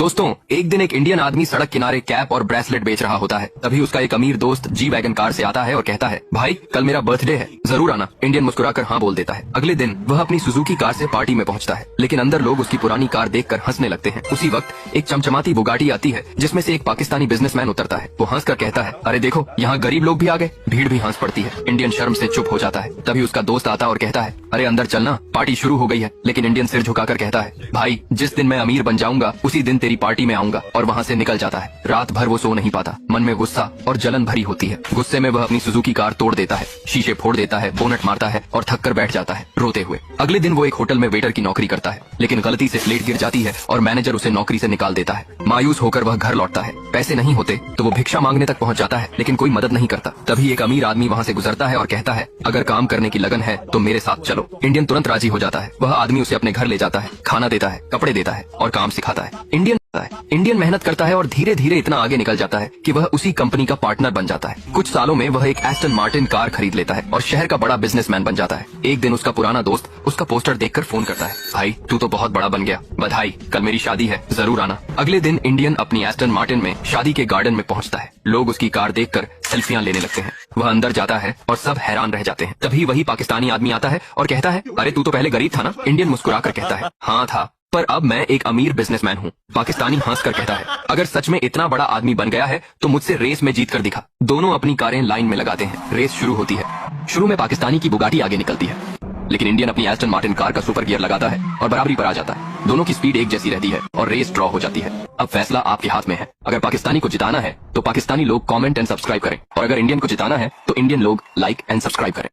दोस्तों, एक दिन एक इंडियन आदमी सड़क किनारे कैप और ब्रेसलेट बेच रहा होता है। तभी उसका एक अमीर दोस्त जी वैगन कार से आता है और कहता है, भाई कल मेरा बर्थडे है, जरूर आना। इंडियन मुस्कुराकर हाँ बोल देता है। अगले दिन वह अपनी सुजुकी कार से पार्टी में पहुंचता है, लेकिन अंदर लोग उसकी पुरानी कार देखकर हंसने लगते हैं। उसी वक्त एक चमचमाती बुगाटी आती है जिसमें से एक पाकिस्तानी बिजनेसमैन उतरता है। वो हंसकर कहता है, अरे देखो यहाँ गरीब लोग भी आ गए। भीड़ भी हंस पड़ती है। इंडियन शर्म से चुप हो जाता है। तभी उसका दोस्त आता और कहता है, अरे अंदर चलना, पार्टी शुरू हो गई है। लेकिन इंडियन सिर झुकाकर कहता है, भाई जिस दिन मैं अमीर बन जाऊंगा उसी दिन तेरी पार्टी में आऊंगा। और वहाँ से निकल जाता है। रात भर वो सो नहीं पाता। मन में गुस्सा और जलन भरी होती है। गुस्से में वह अपनी सुजुकी कार तोड़ देता है, शीशे फोड़ देता है, बोनट मारता है और थक कर बैठ जाता है रोते हुए। अगले दिन वो एक होटल में वेटर की नौकरी करता है, लेकिन गलती से प्लेट गिर जाती है और मैनेजर उसे नौकरी से निकाल देता है। मायूस होकर वह घर लौटता है। पैसे नहीं होते तो वो भिक्षा मांगने तक पहुँच जाता है, लेकिन कोई मदद नहीं करता। तभी एक अमीर आदमी वहाँ से गुजरता है और कहता है, अगर काम करने की लगन है तो मेरे साथ चलो। इंडियन तुरंत राजी हो जाता है। वह आदमी उसे अपने घर ले जाता है, खाना देता है, कपड़े देता है और काम सिखाता है। इंडियन मेहनत करता है और धीरे धीरे इतना आगे निकल जाता है कि वह उसी कंपनी का पार्टनर बन जाता है। कुछ सालों में वह एक एस्टन मार्टिन कार खरीद लेता है और शहर का बड़ा बिजनेसमैन बन जाता है। एक दिन उसका पुराना दोस्त उसका पोस्टर देखकर फोन करता है, भाई तू तो बहुत बड़ा बन गया, बधाई, कल मेरी शादी है, जरूर आना। अगले दिन इंडियन अपनी एस्टन मार्टिन में शादी के गार्डन में पहुंचता है। लोग उसकी कार देखकर सेल्फियां लेने लगते हैं। वह अंदर जाता है और सब हैरान रह जाते हैं। तभी वही पाकिस्तानी आदमी आता है और कहता है, अरे तू तो पहले गरीब था ना। इंडियन मुस्कुराकर कहता है, हाँ था, पर अब मैं एक अमीर बिजनेसमैन हूँ। पाकिस्तानी हंसकर कहता है, अगर सच में इतना बड़ा आदमी बन गया है तो मुझसे रेस में जीत कर दिखा। दोनों अपनी कारें लाइन में लगाते हैं। रेस शुरू होती है। शुरू में पाकिस्तानी की बुगाटी आगे निकलती है, लेकिन इंडियन अपनी एस्टन मार्टिन कार का सुपर गियर लगाता है और बराबरी पर आ जाता है। दोनों की स्पीड एक जैसी रहती है और रेस ड्रॉ हो जाती है। अब फैसला आपके हाथ में है। अगर पाकिस्तानी को जिताना है तो पाकिस्तानी लोग कमेंट एंड सब्सक्राइब करें, और अगर इंडियन को जिताना है तो इंडियन लोग लाइक एंड सब्सक्राइब करें।